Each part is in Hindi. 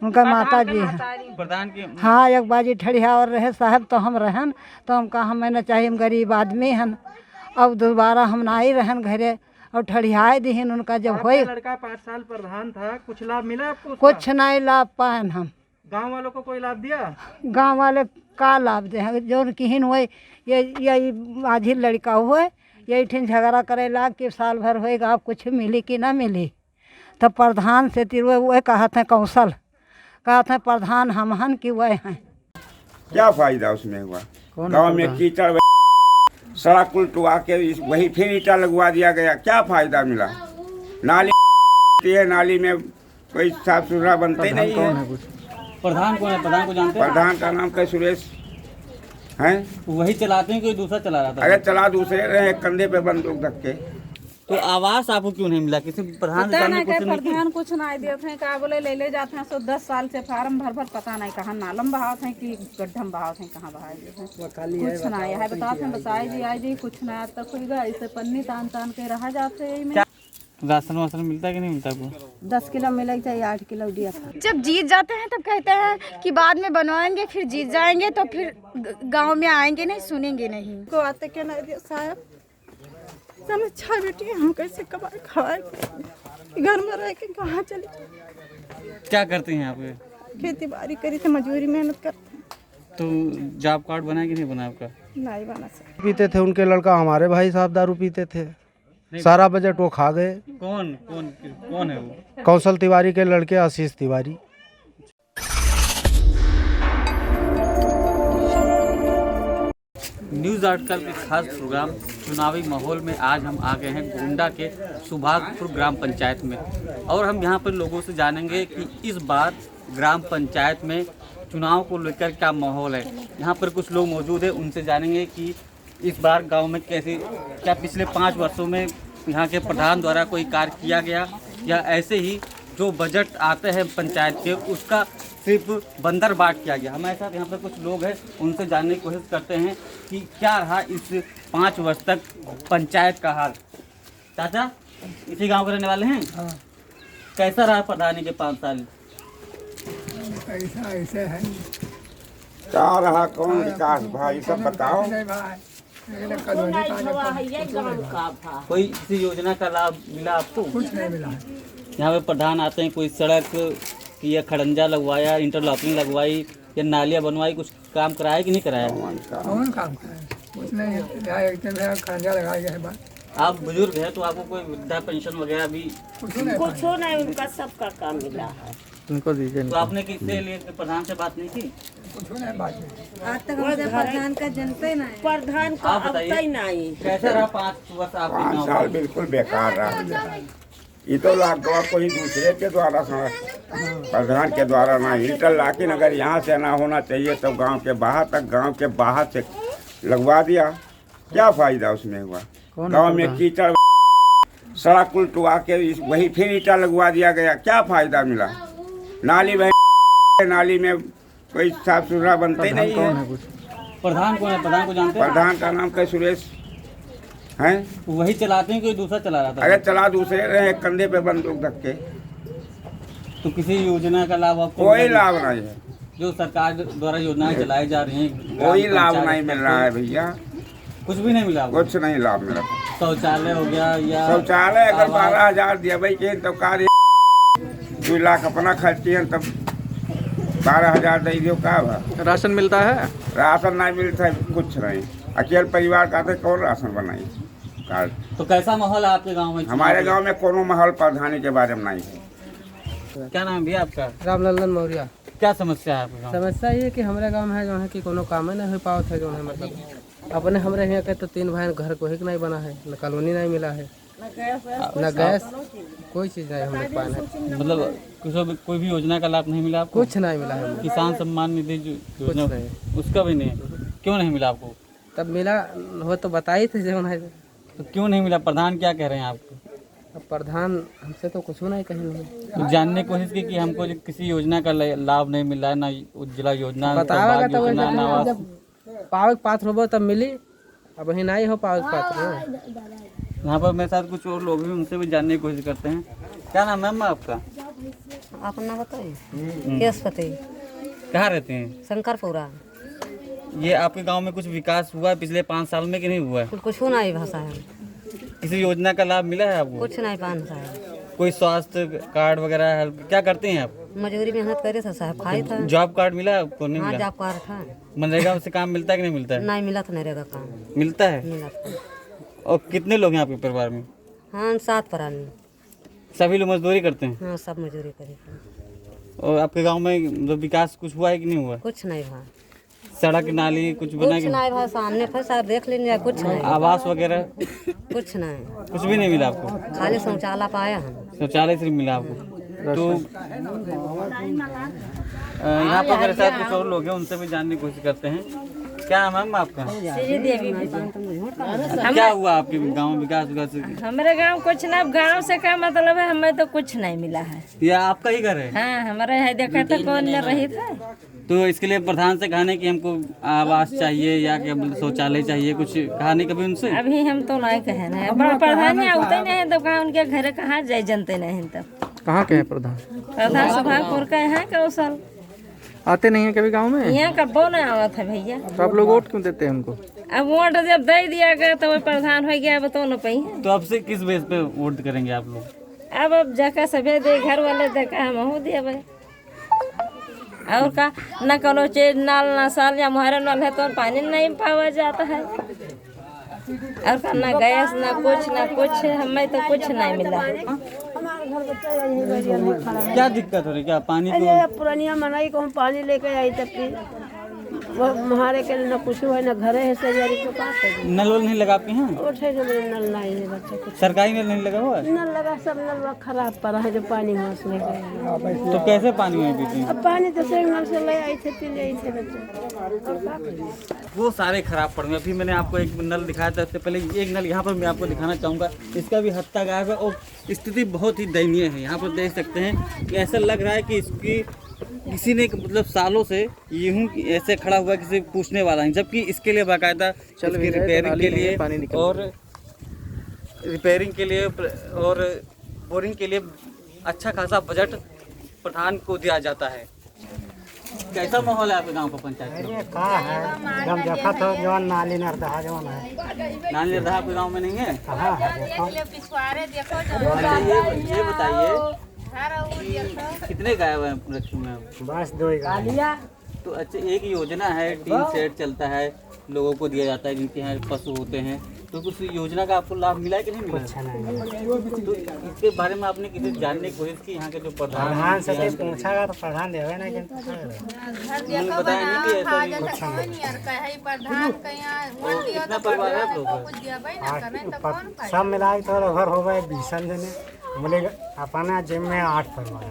उनका माता जी हैं प्रधान की। हाँ। एक बाजी ठड़िया और रहे साहब तो हम रहन तो हम कहा मैंने चाहिए हम गरीब आदमी हन। अब दोबारा हम ना ही रहन घरे और ठड़ियाए दीन उनका जब हो। लड़का 5 साल प्रधान था, कुछ लाभ मिला आपको उसका? कुछ नहीं लाभ पाए हम। गांव वालों को कोई लाभ दिया? गांव वाले का लाभ दे जो किहिन हुए ये माझी लड़का हुए यही ठिन झगड़ा करे ला कि साल भर होएगा आप कुछ मिली कि ना मिली। तब प्रधान से तिरुए वह कहा थे कौशल कहा थे प्रधान हम हन कि वह हैं। क्या फायदा उसमें हुआ? गांव में कीचड़ सड़क उल्टवा के वही फिर ईटा लगवा दिया गया, क्या फायदा मिला? नाली है, नाली में कोई साफ सुथरा बनता ही नहीं है। प्रधान कौन है? प्रधान को जानते हैं? प्रधान का नाम क्या सुरेश हैं? वही चलाते हैं, कोई दूसरा चला रहा था? अरे चला दूसरे रहे, कंधे पे बंदूक रख के। तो आवास आपको क्यों नहीं मिला? किसी प्रधान से प्रधान कुछ नहीं देते हैं, का बोले ले जाते हैं। सो 10 साल से फार्म भर पता नहीं कहाँ नालम बहाव है कि गड्ढा में बहाव है, कहाँ बहाव है कुछ नहीं है। बताते हैं बताए जी आई जी कुछ नहीं आज तक होगा। ऐसे पन्नी तान तान के रहा जाते यही में। राशन वाशन मिलता है कि नहीं मिलता आपको? 10 किलो मिलेगा चाहिए, 8 किलो दिया था। जब जीत जाते हैं तब कहते हैं कि बाद में बनवाएंगे, फिर जीत जाएंगे तो फिर गांव में आएंगे नहीं, सुनेंगे नहीं। को आते क्या नहीं दिया साहब, समझा बेटी हम कैसे कमाए खाए, घर में रह के कहाँ चले जाए। क्या करते हैं आप? खेती बाड़ी करी थे, मजदूरी मेहनत करते। तो जॉब कार्ड बना कि नहीं बना आपका? नहीं बना सर। पीते थे उनके लड़का, हमारे भाई साहब दारू पीते थे, सारा बजट वो खा गए। कौन कौन कौन है वो? कौशल तिवारी के लड़के आशीष तिवारी। न्यूज़ आर्टिकल के खास प्रोग्राम चुनावी माहौल में आज हम आ गए हैं गोंडा के सुभागपुर ग्राम पंचायत में, और हम यहाँ पर लोगों से जानेंगे कि इस बार ग्राम पंचायत में चुनाव को लेकर क्या माहौल है। यहाँ पर कुछ लोग मौजूद हैं, उनसे जानेंगे कि इस बार गांव में कैसे क्या पिछले 5 वर्षों में यहाँ के प्रधान द्वारा कोई कार्य किया गया, या ऐसे ही जो बजट आते हैं पंचायत के उसका सिर्फ बंदर बाट किया गया। हमारे साथ यहाँ पर कुछ लोग हैं, उनसे जानने की कोशिश करते हैं कि क्या रहा इस 5 वर्ष तक पंचायत का हाल। चाचा इसी गांव के रहने वाले हैं? हाँ। कैसा रहा प्रधानी के 5 साल? ऐसा ऐसे है क्या रहा, कौन विकास भाई सब बताओ। कोई किसी योजना का लाभ मिला आपको? कुछ नहीं मिला। यहाँ पे प्रधान आते हैं, कोई सड़क की या खड़ंजा लगवाया, इंटरलॉकिंग लगवाई या नालियाँ बनवाई, कुछ काम कराया कि नहीं कराया? कौन काम करे? कुछ नहीं, खंजा लगाया गया है बात। आप बुजुर्ग हैं तो आपको कोई वृद्धा पेंशन वगैरह भी? कुछ नहीं, उनका सबका काम मिला है। उनको दीजिए। तो आपने किससे लिए प्रधान से बात नहीं की? आज तक हमारे प्रधान का जनता ही नहीं, प्रधान का आप बताइए नहीं। कैसा रहा 5 वर्ष आपके 5 गाँव साल में? बिल्कुल बेकार रहा। ये तो लागवा कोई दूसरे के द्वारा प्रधान के द्वारा ना, इंटरलॉकिंग अगर यहाँ से ना होना चाहिए तो गांव के बाहर तक, गांव के बाहर से लगवा दिया, क्या फायदा उसमें हुआ? गांव में कीचड़ सड़क उल्टवा के वही फिर ईटा लगवा दिया गया, क्या फायदा मिला? नाली में कोई साफ सुथरा बनता ही नहीं है। प्रधान कौन है? प्रधान को जानते हैं? प्रधान का नाम क्या सुरेश हैं? वही चलाते हैं, कोई दूसरा चला रहा था? अरे चला दूसरे रहे, कंधे पे बंदूक रख के। तो किसी योजना का लाभ आपको? कोई लाभ नहीं है, जो सरकार द्वारा योजनाएं चलाई जा रही हैं कोई लाभ नहीं मिल रहा है भैया, कुछ भी नहीं मिला आपको? कुछ नहीं लाभ मिला। शौचालय हो गया या शौचालय अगर 12,000 दिया भाई के तो कार्य 2 लाख अपना खर्च किए तब 12,000 दे दियो का बा? राशन मिलता है? राशन नहीं मिलता है, कुछ नहीं। अकेले परिवार का तो कौन राशन बनाई कार्ड? तो कैसा माहौल है आपके गांव में? हमारे गांव में कोनो माहौल प्रधानी के बारे में नहीं है। क्या नाम भैया आपका? रामलल्लन मौर्य। क्या समस्या है आपके गाँव? समस्या ये कि हमारे गांव में है जो है कि कोनो काम नहीं हो पावत है, जो है मतलब अपने हमारे यहाँ के तो 3 भाई घर को ही नहीं बना है, न कॉलोनी नहीं मिला है, न गैस, कोई चीज़ नहीं हम लोग पाए है। मतलब कोई भी योजना का लाभ नहीं मिला आपको? कुछ नहीं मिला है। किसान सम्मान निधि जो योजना उसका भी नहीं? क्यों नहीं मिला आपको? तब मिला हो तो बताई थे जो है। तो क्यों नहीं मिला? प्रधान क्या कह रहे हैं आपको? अब प्रधान हमसे तो कुछ नहीं कहीं नहीं। तो जानने की कोशिश की कि हमको किसी योजना का लाभ नहीं मिला है, ना उज्ज्वला योजना, बतावेगा तो योजना, ना जब पावक पात्र होबो तब मिली, अब ही नहीं हो पावक पात्र। यहाँ पर मेरे साथ कुछ और लोग भी, उनसे भी जानने की कोशिश करते हैं। क्या नाम है मैम आपका? अपना बताइए केस पते कहाँ रहते हैं? शंकरपुरा ये आपके गांव में कुछ विकास हुआ है पिछले 5 साल में कि नहीं हुआ है? कुछ नहीं भाषा है, किसी योजना का लाभ मिला है आपको? कुछ नहीं पान साहब। कोई स्वास्थ्य कार्ड वगैरह हेल्प क्या करते हैं आप? मजदूरी मेहनत करे था साहब, खाई था। जॉब कार्ड मिला आपको? नहीं हाँ मिला? जॉब कार्ड था, मनरेगा से काम मिलता है कि नहीं मिलता है? नहीं मिला था नरेगा काम, मिलता है। मिला था। और कितने लोग हैं आपके परिवार में? हाँ 7 प्राणी, सभी लोग मजदूरी करते हैं? हाँ सब मजदूरी करे। और आपके गांव में मतलब विकास कुछ हुआ है कि नहीं हुआ? कुछ नहीं भा, सड़क नाली कुछ बना कुछ कि नहीं भा, सामने पर साहब देख लीजिए, कुछ नहीं, आवास वगैरह कुछ नहीं, कुछ भी नहीं मिला आपको? खाली शौचालय पाया हम। शौचालय सिर्फ मिला आपको? तो यहाँ पर मेरे साथ कुछ और लोग हैं, उनसे भी जानने की कोशिश करते हैं। क्या नाम है मैम आपका? क्या हुआ आपके गांव में विकास? हमारे गांव कुछ ना, गांव से क्या मतलब है, हमें तो कुछ नहीं मिला है। ये आपका ही घर है? हाँ हमारे यहाँ देखा तो कौन न रही था। तो इसके लिए प्रधान से कहने कि हमको आवास चाहिए या क्या शौचालय चाहिए, कुछ कहानी कभी उनसे? अभी हम तो नहीं कहे ना, बड़ा प्रधान आते नहीं तो कहाँ उनके घर कहाँ जाए जनते नहीं तब। कहाँ के हैं प्रधान? प्रधान सुभागपुर का है कौशल, आते नहीं है कभी गांव में? यहाँ का बो नहीं आवा था भैया। तो आप लोग वोट क्यों देते हैं उनको? अब वोट जब दे दिया गया तो वो प्रधान हो गया, बताओ न पाई। तो अब से किस बेस पे वोट करेंगे आप लोग? अब जगह सभी दे, घर वाले देखा हम हो दिया भाई। और का न कोनो चीज नल न साल या मुहरा नल है तो पानी नहीं पावा जाता है, और का न गैस न कुछ हमें तो कुछ नहीं मिला। क्या दिक्कत हो रही? क्या पानी को? पुरानिया मनाई को हम पानी लेके आई तब की वो हमारे के न कुछ हुआ न घरे है सजारी के पास है। नल वल नहीं लगा आपके यहाँ? उठे जो मेरे नल नहीं है बच्चे कुछ सरकारी नल नहीं लगा हुआ है? नल लगा, सब नल खराब पड़ा है जो पानी वहाँ से लेके आए। तो कैसे पानी में पीते हैं? अब पानी तो सिर्फ नल से ले आई थे, पी ले आई थे बच्चे। वो सारे खराब पड़ गए। अभी मैंने आपको एक नल दिखाया था, इससे पहले एक नल यहाँ पर मैं आपको दिखाना चाहूँगा। इसका भी हत्ता गायब है और स्थिति बहुत ही दयनीय है। यहाँ पर देख सकते हैं कि ऐसा लग रहा है कि इसकी किसी ने मतलब सालों से यूं ऐसे खड़ा हुआ किसी पूछने वाला नहीं, जबकि इसके लिए बाकायदा इसकी रिपेयरिंग के लिए और रिपेयरिंग के लिए और बोरिंग के लिए अच्छा खासा बजट प्रधान को दिया जाता है। कैसा माहौल है आपके गांव का पंचायत में? कहाँ है जब देखा तो जवान नाली नरदहा जवान है। नाली नरदहा आपके गांव में नहीं है? कहाँ है देखो। ये बताइए कितने गाय रखे हुए हैं? बस 2 गाय। तो अच्छा, एक योजना है टीन सेट चलता है, लोगों को दिया जाता है जिनके यहाँ पशु होते हैं, तो कुछ योजना का आपको लाभ मिला है कि नहीं मिला? अच्छा नहीं। तो इसके बारे में आपने किसी जानने की कोशिश की? यहाँ के जो प्रधान से पूछागा तो प्रधान देवे नहीं उन्होंने बताया नहीं कि ऐसा नहीं? कितना परिवार है आप लोग? सब मिला के तो घर हो गए 20 जने, बोले अपना जिम में 8 परिवार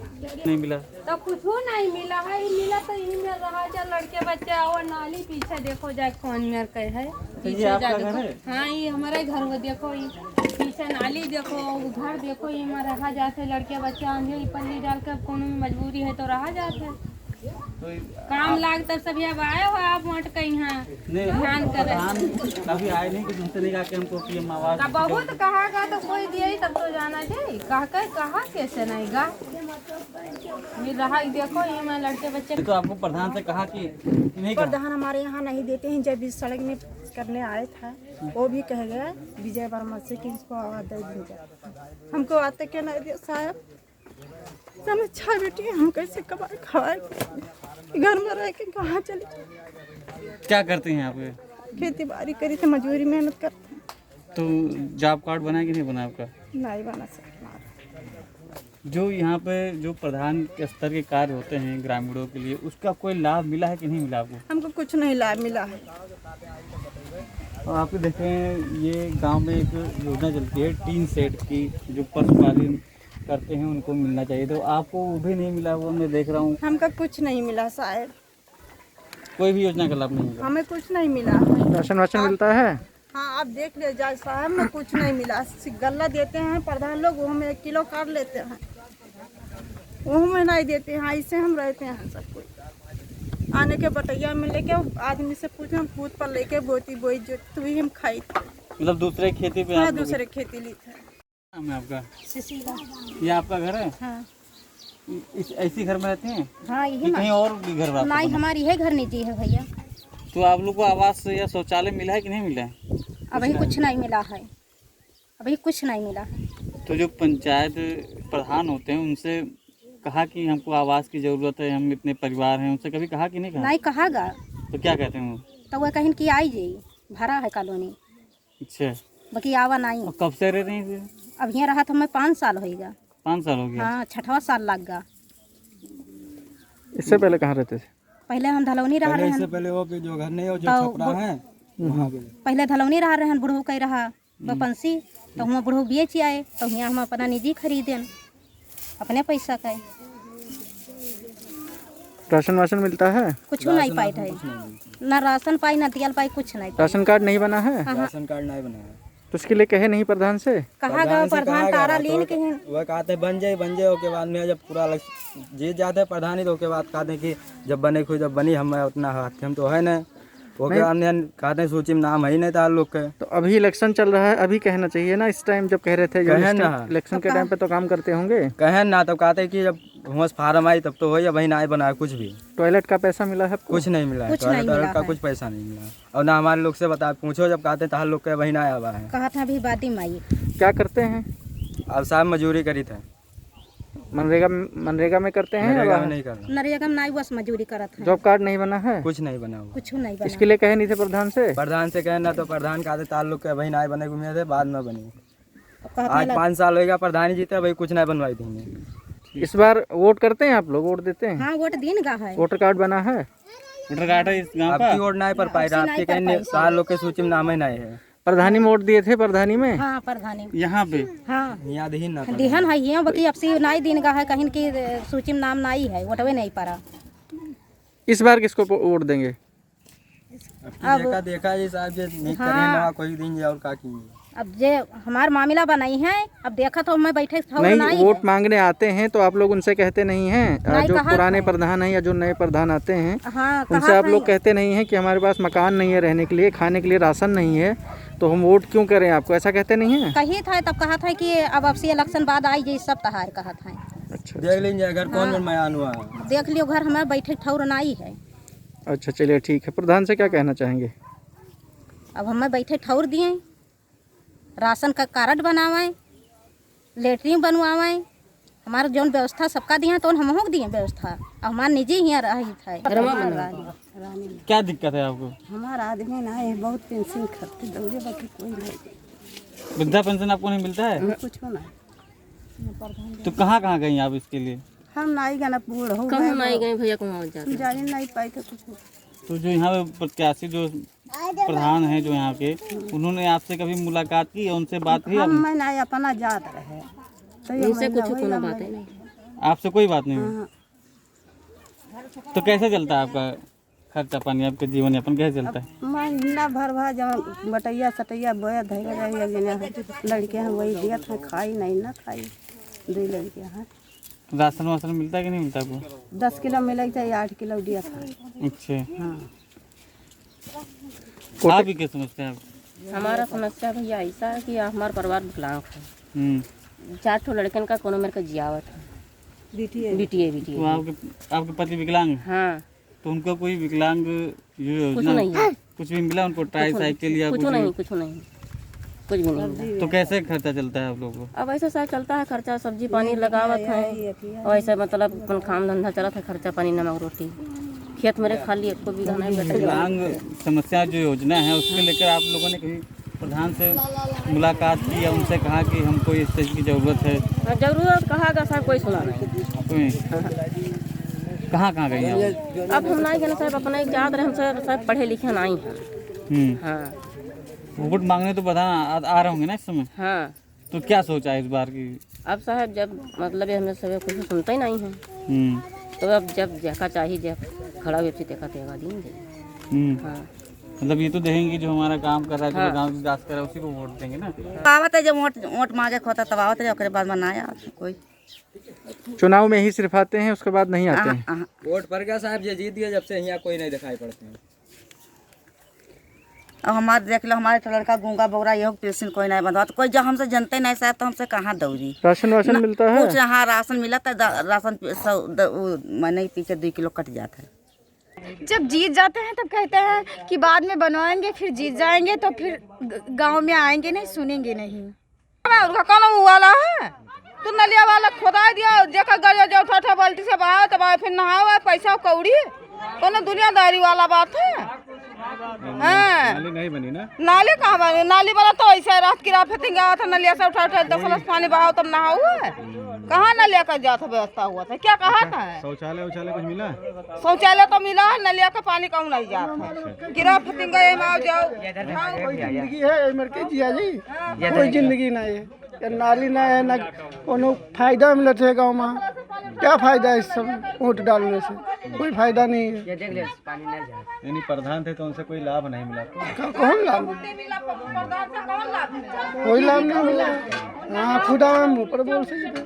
नहीं मिला। तो कुछ नहीं मिला है, मिला तो यही में रहा जा लड़के बच्चे और नाली पीछे देखो जाए कौन मेर के है पीछे जा देखो। हाँ ये हमारे घर में देखो, ये पीछे नाली देखो, उधर देखो, ये में रहा जाते लड़के बच्चे आंधी पल्ली डाल कर कोनो में मजबूरी है तो रहा जाते। तो काम लाग तब सब अब आए हो आप वोट के यहाँ ध्यान करे। कभी आए नहीं कि उनसे नहीं कहा कि हमको पीएम आवास? बहुत कहा तो कोई दिए तब तो जाना चाहिए, कहा कैसे नहीं गा मिल रहा। देखो ये मैं लड़के बच्चे। तो आपको प्रधान से कहा कि नहीं? प्रधान हमारे यहाँ नहीं देते हैं। जब इस सड़क में करने आए था वो भी कह गया विजय वर्मा से कि इसको आवाज दे दीजिए। हमको आते क्या नहीं दिया साहब, अच्छा बेटी हम कैसे कमाए खाए, घर में रह के कहाँ चले। क्या करते हैं आप? खेती बाड़ी करी थे, मजदूरी मेहनत करते हैं। तो जॉब कार्ड बना कि नहीं बना आपका? नहीं बना सकता। जो यहाँ पे जो प्रधान के स्तर के कार्य होते हैं ग्रामीणों के लिए, उसका कोई लाभ मिला है कि नहीं मिला आपको? हमको कुछ नहीं लाभ मिला है। और आप देखें ये गांव में एक योजना चलती है टीन सेट की, जो पशुपालन करते हैं उनको मिलना चाहिए, तो आपको वो भी नहीं मिला? वो मैं देख रहा हूँ हमका कुछ नहीं मिला शायद, कोई भी योजना का लाभ नहीं मिला। हमें कुछ नहीं मिला। राशन वाशन मिलता है? हाँ आप देख ले जाए साहब, में कुछ नहीं मिला। गल्ला देते हैं प्रधान लोग, वो में 1 किलो काट लेते हैं, वो में नहीं देते हैं। ऐसे हम रहते हैं सब कोई आने के बटैया में लेके आदमी से पूछे, हम खुद पर लेके बोती बोई जो तुम हम खाई थे। मतलब दूसरे खेती पे? हाँ दूसरे खेती ली थे। नाम है आपका? सुशीला। ये आपका घर है? हाँ। ऐसी घर में रहते हैं हाँ कि यही कहीं और भी घर आपको नहीं, बना? हमारी यही घर निजी है भैया। तो आप लोग को आवास या शौचालय मिला है कि नहीं मिला है? अभी कुछ नहीं मिला है, अभी कुछ नहीं मिला है। तो जो पंचायत प्रधान होते हैं उनसे कहा कि हमको आवास की ज़रूरत है, हम इतने परिवार हैं, उनसे कभी कहा कि नहीं कहा? नहीं कहागा तो क्या कहते हैं वो? तो वह कहीं की आई जी भरा है कॉलोनी, अच्छा, बाकी आवा नहीं। और कब से रह रही हैं? अब यहाँ रहा तो मैं 5 साल होएगा। 5 साल हो गया। हाँ, 6वां साल लग गया। इससे पहले कहाँ रहते थे? पहले हम धलौनी रह रहे हैं। पहले वो पे जो घर नहीं हो जो तो छपरा है वहाँ पे पहले धलौनी रह रहे हैं, बुढ़ऊ कह रहा बपंसी, तो हम बुढ़ऊ बेच आए, तो यहाँ हम अपना निजी खरीदें अपने पैसा का। राशन वाशन मिलता है? कुछ नहीं पाई है, ना राशन पाई ना तेल पाई, कुछ नहीं पाई। राशन कार्ड नहीं बना है? राशन कार्ड नहीं बना है। तो उसके लिए कहे नहीं प्रधान से? कहा गया प्रधान तारा लीन के हैं। वह कहते बन जाए उसके बाद में जब पूरा जीत जाते हैं प्रधान ही, तो उसके बाद कहते हैं कि जब बने खुद जब बनी हम उतना हाथ हम तो है ना, वो कहते हैं सूची में नाम है ही नहीं था लोग के। तो अभी इलेक्शन चल रहा है, अभी कहना चाहिए ना, इस टाइम जब कह रहे थे इलेक्शन के टाइम पे तो काम करते होंगे। कहें ना, तब कहते हैं कि जब होश फार्म आई तब तो हो या वही ना बनाया कुछ भी। टॉयलेट का पैसा मिला है? कुछ नहीं मिला है, टॉयलेट का कुछ पैसा नहीं मिला। और ना हमारे लोग से बता पूछो, जब कहते हैं लोग के वही ना आया है। कहा था अभी बाती माई। क्या करते हैं? अब साहब मजदूरी करी थे। मनरेगा में करते हैं? नरेगा में नहीं करना। नरेगा में नहीं, बस मजदूरी करत है। जॉब कार्ड नहीं बना है? कुछ नहीं बना हुआ। कुछ नहीं बना। इसके लिए कहे नहीं थे प्रधान से? प्रधान से कहना तो प्रधान कहते तार लोग के वही ना बने घूमे थे, बाद में बनी। आज 5 साल होगा प्रधान ही जीते, वही कुछ नहीं बनवाई थी। इस बार वोट करते हैं आप लोग? वोट देते हैं? हाँ, वोट दिन का है। वोटर कार्ड बना है? वोटर कार्ड है इस गाँव का? आपकी वोट नहीं पर पाई, आपके कहीं साल लोग के सूची में नाम ही नहीं है। प्रधानी में वोट दिए थे? प्रधानी में? हाँ, प्रधानी यहाँ पे? हाँ, यहाँ दिहन है यहाँ, बाकी अब से नहीं दिन का है, कहीं की सूची में नाम नहीं है, वोटवे नहीं पड़ा। इस बार किसको वोट देंगे? अब देखा जी साहब, जे नहीं करें ना कोई दिन और का की। अब जे हमार मामला बनाई है, अब देखा तो मैं बैठे नहीं, वोट मांगने आते हैं तो आप लोग उनसे कहते नहीं हैं? जो पुराने प्रधान हैं या जो नए प्रधान आते हैं, हाँ, उनसे आप लोग कहते नहीं हैं कि हमारे पास मकान नहीं है रहने के लिए, खाने के लिए राशन नहीं है, तो हम वोट क्यों करें आपको? ऐसा कहते नहीं है? कही था, तब कहा था कि अब से इलेक्शन बाद आई जी सब तहार कहा था। अच्छा, देख लीजिए घर कौन बनवायान हुआ। देख लियो घर हमारे बैठे ठौर नहीं है। अच्छा, चलिए ठीक है। प्रधान से क्या कहना चाहेंगे? अब हमें बैठे ठौर दिए, राशन का कार्ड बनावें, लेटरिन बनवावें, हमारा जौन व्यवस्था सबका दिए तो हम हो दिए व्यवस्था। अब हमारा निजी ही रही था। क्या दिक्कत है आपको? हमारा आदमी ना है, बहुत पेंशन खर्च दौड़े, बाकी कोई नहीं। वृद्धा पेंशन आपको नहीं मिलता है? कुछ नहीं। तो कहाँ कहाँ गई आप इसके लिए? हम नहीं गए, बूढ़ हो कहाँ नहीं गए भैया, कहाँ जाते जाने नहीं पाए थे कुछ। तो जो यहाँ पे प्रत्याशी जो प्रधान हैं जो यहाँ के, उन्होंने आपसे कभी मुलाकात की, उनसे बात की? हम नहीं अपना जात रहे तो उनसे कुछ कोनो बात है नहीं। आपसे कोई बात नहीं हुई? तो कैसे चलता है आपका खर्चा पानी, आपका जीवन यापन कैसे चलता है? महीना भर जब बटैया सटैया बोया धैया लड़के हैं वही दिया था, खाई नहीं ना खाई। 2 लड़कियाँ हैं। राशन वाशन मिलता है कि नहीं मिलता आपको? 10 किलो मिला था, 8 किलो दिया था। अच्छा, हाँ। आप भी क्या समझते हैं आप? हमारा समस्या भैया ऐसा है कि हमारा परिवार विकलांग है। 4 ठो लड़कन का कोनो मेरे को जियावत है। बिटिए तो आपके पति विकलांग हैं? हाँ। तो उनको कोई विकलांग योजना नहीं है। कुछ भी मिला उनको? ट्राईसाइकिल या कुछ नहीं, कुछ भी नहीं मिला। तो कैसे खर्चा चलता है आप लोगों को? अब ऐसा सा चलता है खर्चा, सब्जी पानी लगावत है और ऐसे मतलब अपन काम धंधा चलता है, खर्चा पानी नमक रोटी। खेत मेरे खाली एक को भी नहीं बेटा। विकलांग समस्या जो योजना है उसके लेकर आप लोगों ने कभी प्रधान से मुलाकात की या उनसे कहा कि हमको इस चीज़ की ज़रूरत है? जरूरत कहा गया साहब, कोई सुना नहीं। कहाँ कहाँ गई हैं? अब हम नहीं गए साहब, अपने याद रहे हम सब पढ़े लिखे नहीं हैं। हाँ, वोट मांगने तो प्रधान आ रहे होंगे ना इस समय? हाँ। तो क्या सोचा है इस बार की? अब साहब जब मतलब हमें सब कुछ सुनते ही नहीं हैं, तो अब जब देखा चाहिए जब खड़ा हुए देखा तेगा देंगे। हाँ, मतलब ये तो देखेंगे जो हमारा काम कर रहा है, जो गाँव विकास कर रहा है उसी को वोट देंगे ना? आवत है जब वोट मांगे होता तब आवत है, उसके बाद बनाया कोई। चुनाव में ही सिर्फ आते हैं, उसके बाद नहीं आते हैं? वोट पड़ गया साहब, ये जीत गया जब से यहाँ कोई नहीं दिखाई पड़ते हैं। अब हमारे देख लो, हमारे लड़का गूंगा बौरा ये पेंशन कोई नहीं बंधवा, तो कोई जब हमसे जनते नहीं साहब तो हमसे कहाँ दौड़ी। राशन वाशन मिलता है? कुछ हाँ राशन मिला था, राशन महीने पीछे 2 किलो कट जाता है। जब जीत जाते हैं तब कहते हैं कि बाद में बनवाएंगे, फिर जीत जाएंगे तो फिर गांव में आएंगे नहीं, सुनेंगे नहीं। उनका कौन वाला है तो नलिया वाला खोदा दिया, देखा गया जो उठा बाल्टी से बहा तब फिर नहाओ, पैसा कौड़ी कौन दुनियादारी वाला बात है। नाली नहीं बनी ना? नाली कहाँ बनी? नाली वाला तो ऐसे रात की रात फिटिंग आया था, नलिया से उठा 10 गिलास पानी बहाओ तब नहाओ है। कहाँ नलिया का जाता व्यवस्था हुआ था, क्या कहा था? शौचालय उचालय कुछ मिला? शौचालय तो मिला है, नलिया का पानी कौन नहीं जाता है। गिरा फिटिंग जाओ जिंदगी है मर के जिया जी, कोई जिंदगी नहीं है। नाली ना है ना कोनो फायदा मिलत है गाँव में, क्या फायदा है इस सब वोट डालने से? कोई फायदा नहीं है। यानी प्रधान थे तो उनसे कोई लाभ नहीं मिला? कौन लाभ? कोई लाभ नहीं मिला। हाँ खुदा मुँह पर बोल सकते।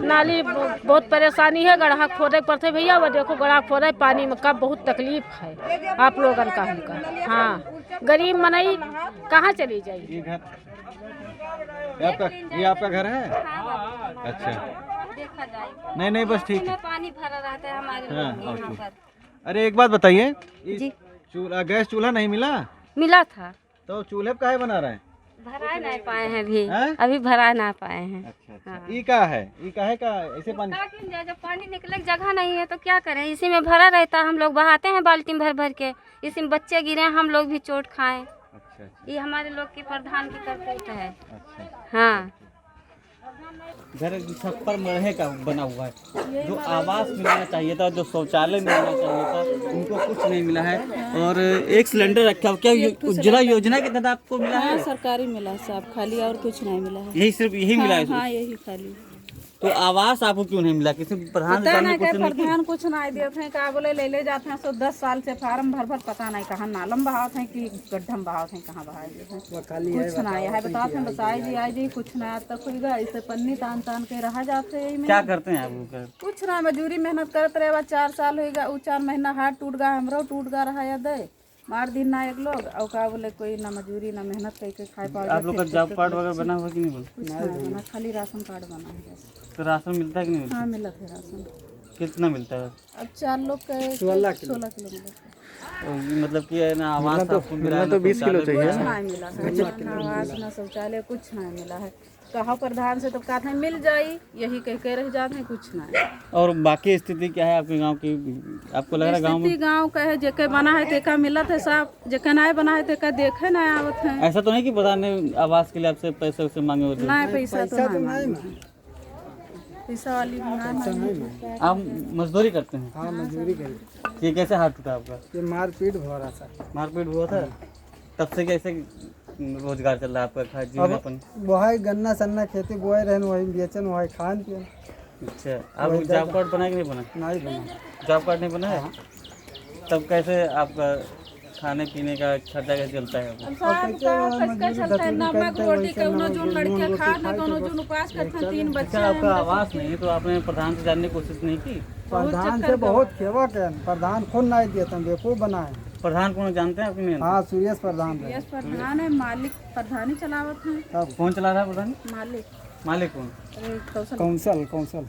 नाली बहुत परेशानी है, गड्ढा खोदे पड़ते भैया। वो देखो गड्ढा खोदे पानी में का बहुत तकलीफ है आप लोगन का हमका। हाँ गरीब मनई कहाँ चली जाएगी? ये आपका घर है? अच्छा देखा जाए नहीं बस ठीक है। पानी भरा रहता है हमारे यहाँ पर। अरे एक बात बताइए, जी चूल्हा गैस चूल्हा नहीं मिला? मिला था तो चूल्हे पे काहे बना रहे हैं? भरा नहीं पाए हैं अभी भरा ना पाए हैं। अच्छा। ई का है का ऐसे पानी? जब पानी निकले जगह नहीं है तो क्या करें, इसी में भरा रहता है। हम लोग बहाते हैं बाल्टी में भर के, इसी में बच्चे गिरे हम लोग भी चोट खाएं। ये हमारे लोग के प्रधान की करतूत है। हाँ घर छप्पर मरहे का बना हुआ है। जो आवास मिलना चाहिए था, जो शौचालय मिलना चाहिए था, उनको कुछ नहीं मिला है। और एक सिलेंडर रखा हुआ, क्या उज्ज्वला योजना के तहत आपको मिला है? सरकारी मिला साहब, खाली और कुछ नहीं मिला है। यही सिर्फ यही मिला है? हाँ यही खाली। तो आवास आपको क्यों नहीं मिला? किसी प्रधान प्रधान कुछ नहीं देते हैं, क्या बोले ले जाते हैं। 10 साल से फार्म भर पता नहीं कहाँ नालम बहावत है कि गड्ढम बहावत है, कहाँ बहाए कुछ नहीं है। बताते हैं बताए जी आई जी कुछ नहीं आज तक हुई। ऐसे पन्नी तान के रहा जाते हैं। क्या करते हैं आप? कुछ ना मजूरी मेहनत करते रहे। 4 साल होगा, 4 महीना हाथ टूट गया, हमरो टूट गया रहा याद है। मार दिन ना एक लोग और का बोले कोई ना मजूरी ना मेहनत करके खाए पाओ। आप लोग का जॉब कार्ड वगैरह बना हुआ कि नहीं? बना, खाली राशन कार्ड बना है। तो राशन मिलता है कि नहीं? हाँ मिला है राशन। कितना मिलता है? अब 4 लोग का 16 किलो मिला। मतलब कि है ना आवास आपको मिला तो 20 किलो चाहिए। कुछ नहीं मिला है, आवास ना शौचालय कुछ नहीं मिला है। कहा प्रधान से तो कहते हैं मिल जाई, यही कह के रह जाते हैं, कुछ नहीं। और बाकी स्थिति क्या है आपके गांव की? आपको लग रहा है गांव का है जेके बना है तेका मिलत है साहब, जेके नहीं बना है तेका देखे नहीं आवत है। ऐसा तो नहीं कि प्रधान ने आवास के लिए आपसे पैसे उसे मांगे होते? नहीं पैसा तो नहीं, पैसा वाली नहीं। आप मजदूरी करते हैं? हाँ मजदूरी करते। ये कैसे हाथ टूटा आपका? ये मारपीट हुआ रहा था। मारपीट हुआ था? तब से कैसे रोजगार चल रहा है आपका? जीवन अपन वही गन्ना सन्ना खेती बोए रहन, वही बेचन, वही खान पियन। अच्छा, आप जॉब कार्ड बना कि नहीं बना? नहीं बना। जॉब कार्ड नहीं बना है? तब कैसे आपका खाने पीने का खर्चा कैसे चलता है? आपका आवास नहीं तो आपने प्रधान से जानने की कोशिश नहीं की? प्रधान से बहुत खेवा के प्रधान खुद नहीं देते, बेवकूफ बनाए। प्रधान कौन जानते हैं आपके? नहीं? हाँ सुरेश प्रधान। प्रधान है, मालिक प्रधान ही चलावत है। कौन चला रहा है प्रधान? मालिक कौन? कौंसल।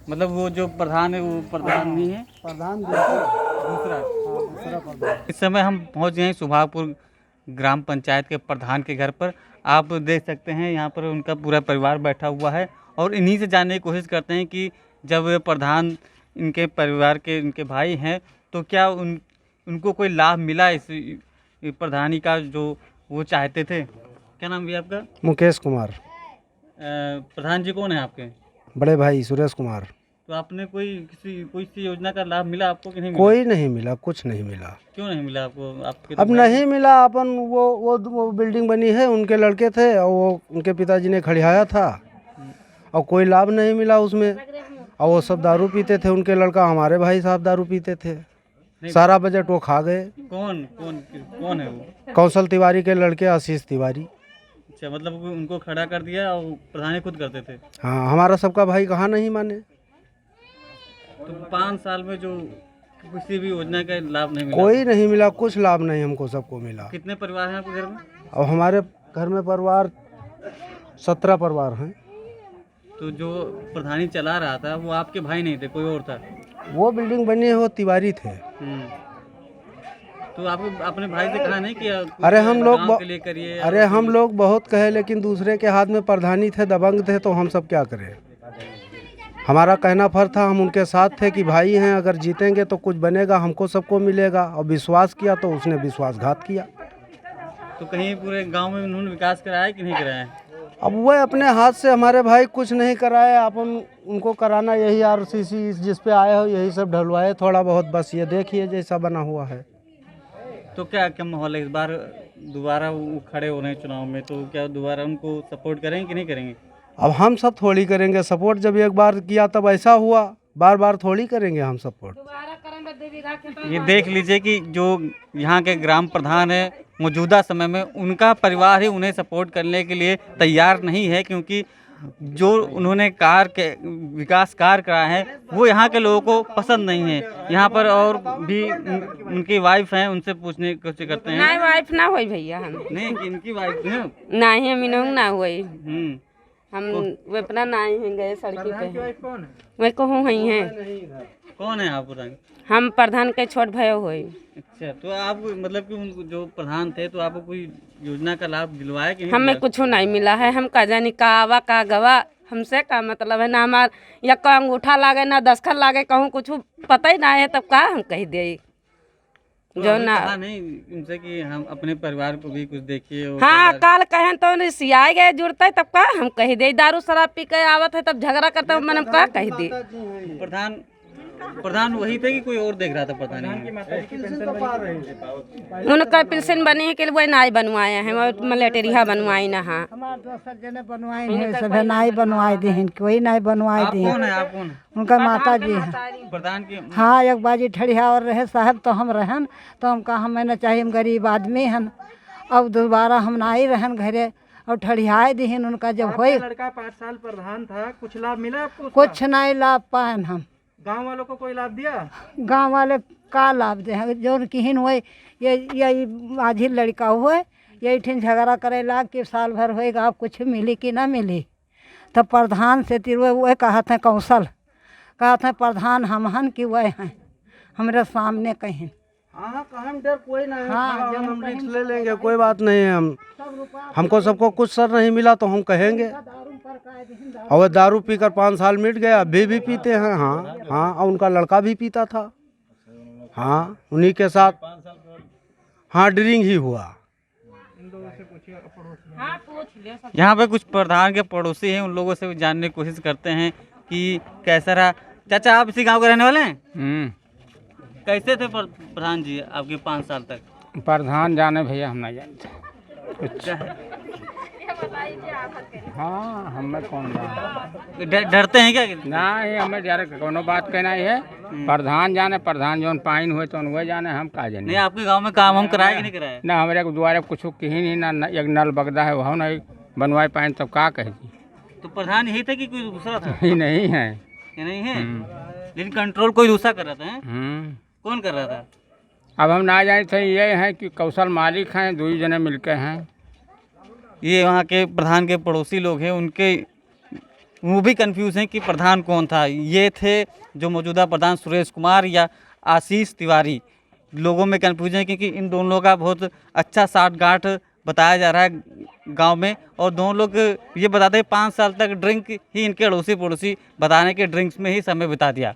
मतलब वो जो प्रधान है वो प्रधान नहीं है? प्रधान दूसरा प्रधान। इस समय हम पहुंच गए हैं सुभागपुर ग्राम पंचायत के प्रधान के घर पर। आप देख सकते हैं यहाँ पर उनका पूरा परिवार बैठा हुआ है और इन्हीं से जानने की कोशिश करते हैं कि जब प्रधान इनके परिवार के इनके भाई हैं तो क्या उनको कोई लाभ मिला इस प्रधानी का जो वो चाहते थे? क्या नाम भी आपका? मुकेश कुमार। प्रधान जी कौन है आपके? बड़े भाई सुरेश कुमार। तो आपने कोई सी योजना का लाभ मिला आपको कि नहीं मिला? कोई नहीं मिला, कुछ नहीं मिला। क्यों नहीं मिला आपको? आपके अब नहीं मिला। अपन वो बिल्डिंग बनी है, उनके लड़के थे और वो उनके पिताजी ने खड़ियाया था और कोई लाभ नहीं मिला उसमें। और वो सब दारू पीते थे, उनके लड़का हमारे भाई साहब दारू पीते थे, सारा बजट वो खा गए। कौन है वो? कौशल तिवारी के लड़के आशीष तिवारी। अच्छा, मतलब उनको खड़ा कर दिया और प्रधान खुद करते थे? हाँ, हमारा सबका भाई कहाँ नहीं माने। तो 5 साल में जो किसी भी योजना का लाभ नहीं मिला? कोई नहीं मिला, कुछ लाभ नहीं हमको सबको मिला। कितने परिवार हैं आपके घर में? और हमारे घर में परिवार 17 परिवार हैं। तो जो प्रधानी चला रहा था वो आपके भाई नहीं थे, कोई और था? वो बिल्डिंग बनी है वो तिवारी थे। तो आपको अपने भाई से कहा नहीं किया? अरे हम लोग गाँव के लिए करिए। अरे हम लोग बहुत कहे, लेकिन दूसरे के हाथ में प्रधानी थे, दबंग थे, तो हम सब क्या करें। हमारा कहना फर्ज था, हम उनके साथ थे कि भाई हैं, अगर जीतेंगे तो कुछ बनेगा, हमको सबको मिलेगा। और विश्वास किया तो उसने विश्वासघात किया। तो कहीं पूरे गांव में उन्होंने विकास कराया कि नहीं कराया? अब वह अपने हाथ से हमारे भाई कुछ नहीं कराए, अपन उनको कराना यही RCC जिस पे आए हो यही सब ढलवाए थोड़ा बहुत, बस ये देखिए जैसा बना हुआ है। तो क्या क्या माहौल है इस बार? दोबारा वो खड़े हो रहे हैं चुनाव में, तो क्या दोबारा उनको सपोर्ट करेंगे कि नहीं करेंगे? अब हम सब थोड़ी करेंगे सपोर्ट, जब एक बार किया तब ऐसा हुआ, बार बार थोड़ी करेंगे हम सपोर्ट। ये देख लीजिए कि जो यहाँ के ग्राम प्रधान है मौजूदा समय में उनका परिवार ही उन्हें सपोर्ट करने के लिए तैयार नहीं है, क्योंकि जो उन्होंने विकास कार्य कराए हैं वो यहाँ के लोगों को पसंद नहीं है। यहाँ पर और भी उनकी वाइफ हैं, उनसे पूछने की कोशिश करते हैं। नहीं वाइफ ना हुई भैया, हम नहीं कि इनकी वाइफ है नहीं, हम इन्हों ना हुई, हम वो अपना नहीं हैं गए सड़की पे। वही कहूँ ही हैं। कौन है आप प्रधान? हम प्रधान के छोट भाई हुई। अच्छा, तो आप मतलब कि उनको जो प्रधान थे तो आपको कोई योजना का लाभ दिलवाया कि नहीं? हमें कुछ नहीं मिला है, हम का जानी का आवा का गवा, हमसे का मतलब है ना, हमार या का अंगूठा लागे ना दस्तखत लागे, कहूँ कुछ पता ही ना है, तब का हम कह दे जो ना नहीं उनसे कि हम अपने परिवार को भी कुछ देखिए। हाँ काल कहें तो सियाए गए जुड़ते तब का हम कह दे, दारू शराब पी के आवत है तब झगड़ा करते मैंने का कह दे। प्रधान वही थे कि कोई और देख रहा था? पता नहीं। उनका पेंशन बनी है कि वही नाई बनवाए हैं, मलेटेरिया बनवाई ना। हाँ हमारे दोस्त जने बनवाई है, सब नाई बनवाई दी हैं, कोई नाई बनवाई दी। कौन है आप? कौन? उनका माता जी है प्रधान की। हाँ एक बाजी ठड़िया और रहे साहब तो हम रहन, तो हम कहा हमें न चाहिए, हम गरीब आदमी हन। अब दोबारा हम नाई रहन घरे और ठड़ियाए दी हैं। उनका जब हो लड़का 5 साल प्रधान था, कुछ लाभ मिला आपको? कुछ नहीं लाभ पाए हम। गांव वालों को कोई लाभ दिया? गांव वाले का लाभ दे, जो किहन हुए ये माझी लड़का हुए यही ठिन झगड़ा करे लाग कि साल भर होएगा आप कुछ मिली कि ना मिली। तब प्रधान से तिरवे वह कहा था कौशल, कहा था प्रधान हम हन कि वह हैं हमारे सामने कहीं। हाँ हम डर कोई नहीं। हाँ, जब हम रिस्क ले लेंगे, कोई बात नहीं है। हमको सबको कुछ सर नहीं मिला तो हम कहेंगे। और वो दारू पीकर 5 साल मिट गया, अभी भी पीते हैं। हाँ हाँ, और उनका लड़का भी पीता था। हाँ उन्हीं के साथ हाँ ड्रिंक ही हुआ। यहाँ पे कुछ प्रधान के पड़ोसी हैं, उन लोगों से भी जानने की कोशिश करते हैं कि कैसा रहा। चाचा आप इसी गांव के रहने वाले हैं? कैसे थे प्रधान जी आपके 5 साल तक? प्रधान जाने भैया हम नहीं जानते कुछ। हाँ हमें कौन डरते हैं क्या? नहीं हमें डर कोनो बात कहना है। प्रधान जाने, प्रधान जो पाइन हुए तो वह जाने, हम का जाने। नहीं आपके गांव में काम हम कराए कि नहीं कराए? ना हमारे द्वारा कुछ कहीं नहीं, ना एक नल बगदा है वह नहीं बनवाए पाइन, तब का कहे। तो प्रधान यही था कि कोई दूसरा था? ही नहीं है। ये नहीं है, लेकिन कंट्रोल कोई दूसरा कर रहा था। कौन कर रहा था? अब हम ना जाने थे, ये है कि कौशल मालिक हैं, 2 जने मिलके हैं। ये वहाँ के प्रधान के पड़ोसी लोग हैं, उनके वो भी कंफ्यूज हैं कि प्रधान कौन था। ये थे जो मौजूदा प्रधान सुरेश कुमार या आशीष तिवारी। लोगों में कंफ्यूजन है क्योंकि इन दोनों का बहुत अच्छा साठगांठ बताया जा रहा है गांव में, और दोनों लोग ये बताते हैं 5 साल तक ड्रिंक ही इनके अड़ोसी पड़ोसी बताने के ड्रिंक्स में ही समय बिता दिया।